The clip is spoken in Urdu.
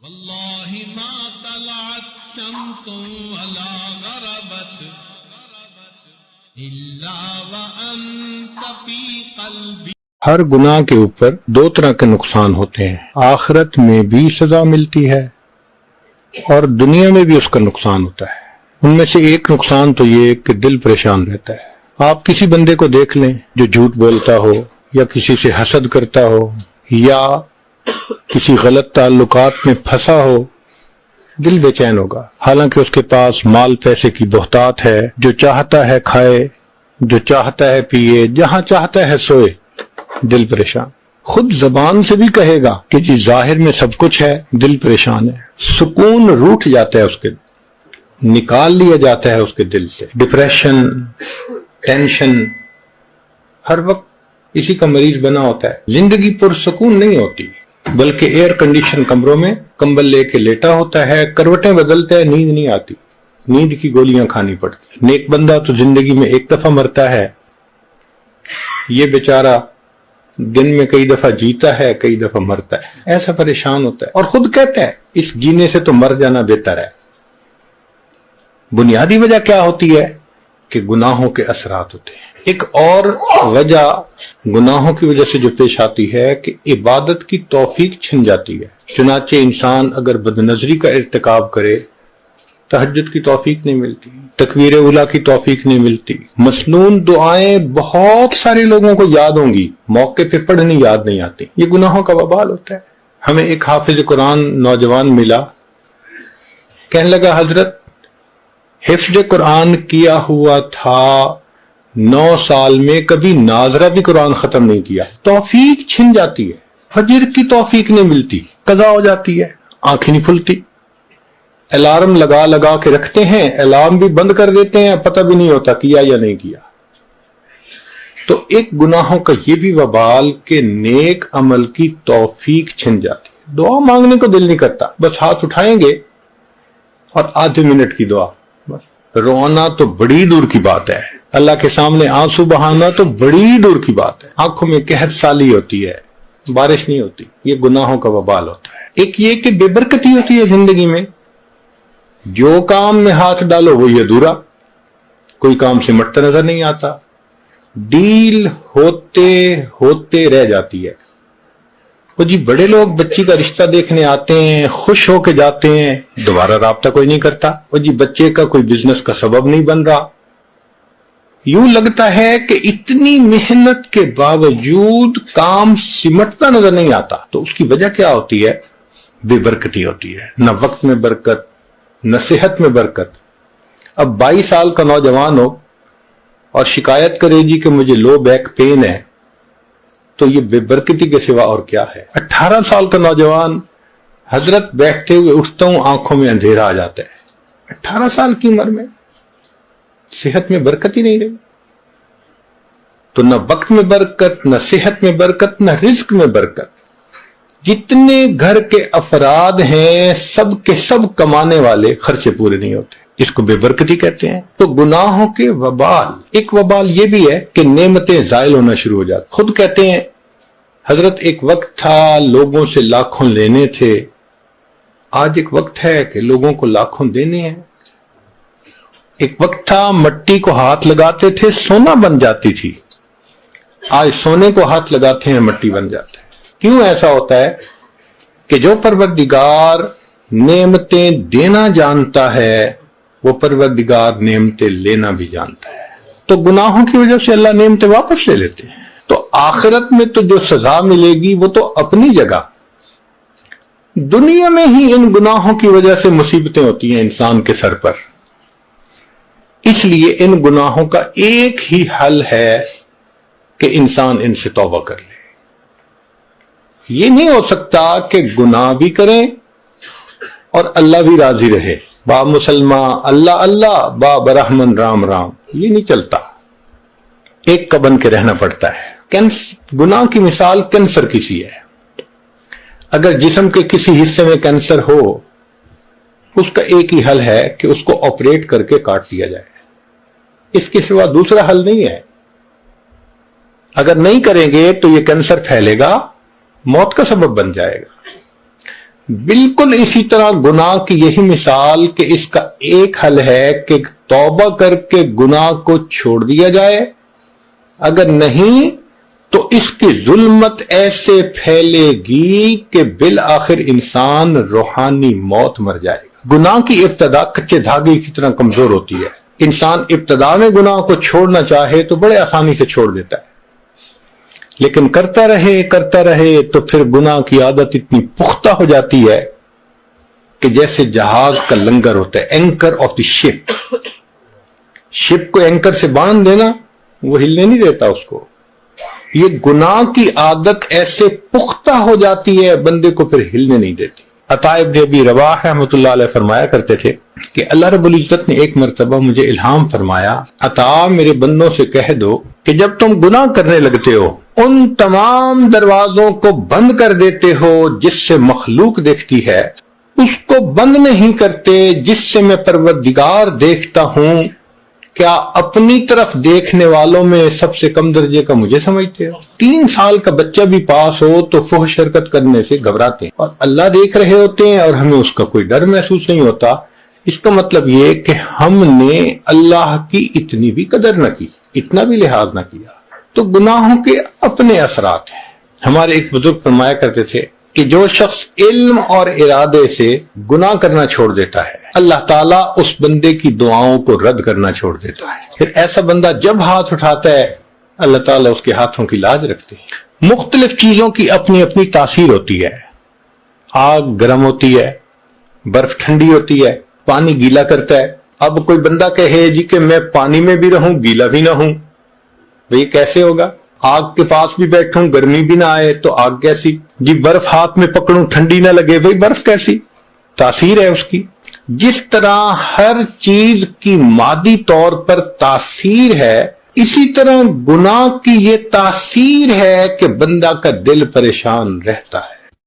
واللہ ما طلعت شمس ولا غربت الا وانت فی قلبی۔ ہر گناہ کے اوپر دو طرح کے نقصان ہوتے ہیں، آخرت میں بھی سزا ملتی ہے اور دنیا میں بھی اس کا نقصان ہوتا ہے۔ ان میں سے ایک نقصان تو یہ کہ دل پریشان رہتا ہے۔ آپ کسی بندے کو دیکھ لیں جو جھوٹ بولتا ہو یا کسی سے حسد کرتا ہو یا کسی غلط تعلقات میں پھنسا ہو، دل بے چین ہوگا، حالانکہ اس کے پاس مال پیسے کی بہتات ہے، جو چاہتا ہے کھائے، جو چاہتا ہے پیے، جہاں چاہتا ہے سوئے، دل پریشان۔ خود زبان سے بھی کہے گا کہ جی ظاہر میں سب کچھ ہے، دل پریشان ہے، سکون روٹھ جاتا ہے، اس کے نکال لیا جاتا ہے اس کے دل سے۔ ڈپریشن، ٹینشن، ہر وقت اسی کا مریض بنا ہوتا ہے۔ زندگی پرسکون نہیں ہوتی، بلکہ ایئر کنڈیشن کمروں میں کمبل لے کے لیٹا ہوتا ہے، کروٹیں بدلتا ہے، نیند نہیں آتی، نیند کی گولیاں کھانی پڑتی۔ نیک بندہ تو زندگی میں ایک دفعہ مرتا ہے، یہ بیچارہ دن میں کئی دفعہ جیتا ہے، کئی دفعہ مرتا ہے، ایسا پریشان ہوتا ہے، اور خود کہتا ہے اس جینے سے تو مر جانا بہتر ہے۔ بنیادی وجہ کیا ہوتی ہے کہ گناہوں کے اثرات ہوتے ہیں۔ ایک اور وجہ گناہوں کی وجہ سے جو پیش آتی ہے کہ عبادت کی توفیق چھن جاتی ہے۔ چنانچہ انسان اگر بدنظری کا ارتکاب کرے، تہجد کی توفیق نہیں ملتی، تکبیر اولیٰ کی توفیق نہیں ملتی، مسنون دعائیں بہت سارے لوگوں کو یاد ہوں گی، موقع پہ پڑھنی یاد نہیں آتی۔ یہ گناہوں کا وبال ہوتا ہے۔ ہمیں ایک حافظ قرآن نوجوان ملا، کہنے لگا حضرت حفظ قرآن کیا ہوا تھا 9 سال میں، کبھی ناظرہ بھی قرآن ختم نہیں کیا۔ توفیق چھن جاتی ہے، فجر کی توفیق نہیں ملتی، قضا ہو جاتی ہے، آنکھیں نہیں کھلتی، الارم لگا لگا کے رکھتے ہیں، الارم بھی بند کر دیتے ہیں، پتہ بھی نہیں ہوتا کیا یا نہیں کیا۔ تو ایک گناہوں کا یہ بھی وبال کہ نیک عمل کی توفیق چھن جاتی ہے۔ دعا مانگنے کو دل نہیں کرتا، بس ہاتھ اٹھائیں گے اور آدھے منٹ کی دعا، بس رونا تو بڑی دور کی بات ہے، اللہ کے سامنے آنسو بہانا تو بڑی دور کی بات ہے، آنکھوں میں قحط سالی ہوتی ہے، بارش نہیں ہوتی۔ یہ گناہوں کا وبال ہوتا ہے۔ ایک یہ کہ بے برکتی ہوتی ہے زندگی میں، جو کام میں ہاتھ ڈالو وہی ادھورا، کوئی کام سمٹتا نظر نہیں آتا، ڈیل ہوتے ہوتے رہ جاتی ہے۔ وہ جی بڑے لوگ بچی کا رشتہ دیکھنے آتے ہیں، خوش ہو کے جاتے ہیں، دوبارہ رابطہ کوئی نہیں کرتا۔ وہ جی بچے کا کوئی بزنس کا سبب نہیں بن رہا، یوں لگتا ہے کہ اتنی محنت کے باوجود کام سمٹتا نظر نہیں آتا۔ تو اس کی وجہ کیا ہوتی ہے؟ بے برکتی ہوتی ہے، نہ وقت میں برکت، نہ صحت میں برکت۔ اب 22 سال کا نوجوان ہو اور شکایت کرے جی کہ مجھے لو بیک پین ہے، تو یہ بے برکتی کے سوا اور کیا ہے؟ 18 سال کا نوجوان، حضرت بیٹھتے ہوئے اٹھتا ہوں آنکھوں میں اندھیرا آ جاتا ہے۔ 18 سال کی عمر میں صحت میں برکت ہی نہیں رہی، تو نہ وقت میں برکت، نہ صحت میں برکت، نہ رزق میں برکت۔ جتنے گھر کے افراد ہیں سب کے سب کمانے والے، خرچے پورے نہیں ہوتے، اس کو بے برکتی کہتے ہیں۔ تو گناہوں کے وبال، ایک وبال یہ بھی ہے کہ نعمتیں زائل ہونا شروع ہو جاتی۔ خود کہتے ہیں حضرت ایک وقت تھا لوگوں سے لاکھوں لینے تھے، آج ایک وقت ہے کہ لوگوں کو لاکھوں دینے ہیں۔ ایک وقت تھا مٹی کو ہاتھ لگاتے تھے سونا بن جاتی تھی، آج سونے کو ہاتھ لگاتے ہیں مٹی بن جاتا ہے۔ کیوں ایسا ہوتا ہے؟ کہ جو پروردگار نعمتیں دینا جانتا ہے وہ پروردگار نعمتیں لینا بھی جانتا ہے۔ تو گناہوں کی وجہ سے اللہ نعمتیں واپس لے لیتے ہیں۔ تو آخرت میں تو جو سزا ملے گی وہ تو اپنی جگہ، دنیا میں ہی ان گناہوں کی وجہ سے مصیبتیں ہوتی ہیں انسان کے سر پر۔ اس لیے ان گناہوں کا ایک ہی حل ہے کہ انسان ان سے توبہ کر لے۔ یہ نہیں ہو سکتا کہ گناہ بھی کریں اور اللہ بھی راضی رہے، با مسلمان اللہ اللہ، با برحمن رام رام، یہ نہیں چلتا، ایک کا بن کے رہنا پڑتا ہے۔ گناہ کی مثال کینسر کی سی ہے۔ اگر جسم کے کسی حصے میں کینسر ہو، اس کا ایک ہی حل ہے کہ اس کو آپریٹ کر کے کاٹ دیا جائے، اس کے سوا دوسرا حل نہیں ہے۔ اگر نہیں کریں گے تو یہ کینسر پھیلے گا، موت کا سبب بن جائے گا۔ بالکل اسی طرح گناہ کی یہی مثال کہ اس کا ایک حل ہے کہ توبہ کر کے گناہ کو چھوڑ دیا جائے، اگر نہیں تو اس کی ظلمت ایسے پھیلے گی کہ بالآخر انسان روحانی موت مر جائے گا۔ گناہ کی ابتدا کچے دھاگے کی طرح کمزور ہوتی ہے، انسان ابتدا میں گناہ کو چھوڑنا چاہے تو بڑے آسانی سے چھوڑ دیتا ہے، لیکن کرتا رہے تو پھر گناہ کی عادت اتنی پختہ ہو جاتی ہے کہ جیسے جہاز کا لنگر ہوتا ہے، اینکر آف دی شپ کو اینکر سے باندھ دینا، وہ ہلنے نہیں دیتا اس کو۔ یہ گناہ کی عادت ایسے پختہ ہو جاتی ہے بندے کو پھر ہلنے نہیں دیتی۔ عطا ابن ابی رواح رحمۃ اللہ علیہ فرمایا کرتے تھے کہ اللہ رب العزت نے ایک مرتبہ مجھے الہام فرمایا، عطا میرے بندوں سے کہہ دو کہ جب تم گناہ کرنے لگتے ہو ان تمام دروازوں کو بند کر دیتے ہو جس سے مخلوق دیکھتی ہے، اس کو بند نہیں کرتے جس سے میں پروردگار دیکھتا ہوں، کیا اپنی طرف دیکھنے والوں میں سب سے کم درجے کا مجھے سمجھتے ہو؟ 3 سال کا بچہ بھی پاس ہو تو فحش حرکت کرنے سے گھبراتے ہیں، اور اللہ دیکھ رہے ہوتے ہیں اور ہمیں اس کا کوئی ڈر محسوس نہیں ہوتا۔ اس کا مطلب یہ کہ ہم نے اللہ کی اتنی بھی قدر نہ کی، اتنا بھی لحاظ نہ کیا۔ تو گناہوں کے اپنے اثرات ہیں۔ ہمارے ایک بزرگ فرمایا کرتے تھے کہ جو شخص علم اور ارادے سے گناہ کرنا چھوڑ دیتا ہے، اللہ تعالیٰ اس بندے کی دعاؤں کو رد کرنا چھوڑ دیتا ہے۔ پھر ایسا بندہ جب ہاتھ اٹھاتا ہے اللہ تعالیٰ اس کے ہاتھوں کی لاج رکھتے ہیں۔ مختلف چیزوں کی اپنی اپنی تاثیر ہوتی ہے، آگ گرم ہوتی ہے، برف ٹھنڈی ہوتی ہے، پانی گیلا کرتا ہے۔ اب کوئی بندہ کہے جی کہ میں پانی میں بھی رہوں گیلا بھی نہ ہوں، بھئی کیسے ہوگا؟ آگ کے پاس بھی بیٹھوں گرمی بھی نہ آئے تو آگ کیسی؟ جی برف ہاتھ میں پکڑوں ٹھنڈی نہ لگے، بھئی برف کیسی؟ تاثیر ہے اس کی۔ جس طرح ہر چیز کی مادی طور پر تاثیر ہے، اسی طرح گناہ کی یہ تاثیر ہے کہ بندہ کا دل پریشان رہتا ہے۔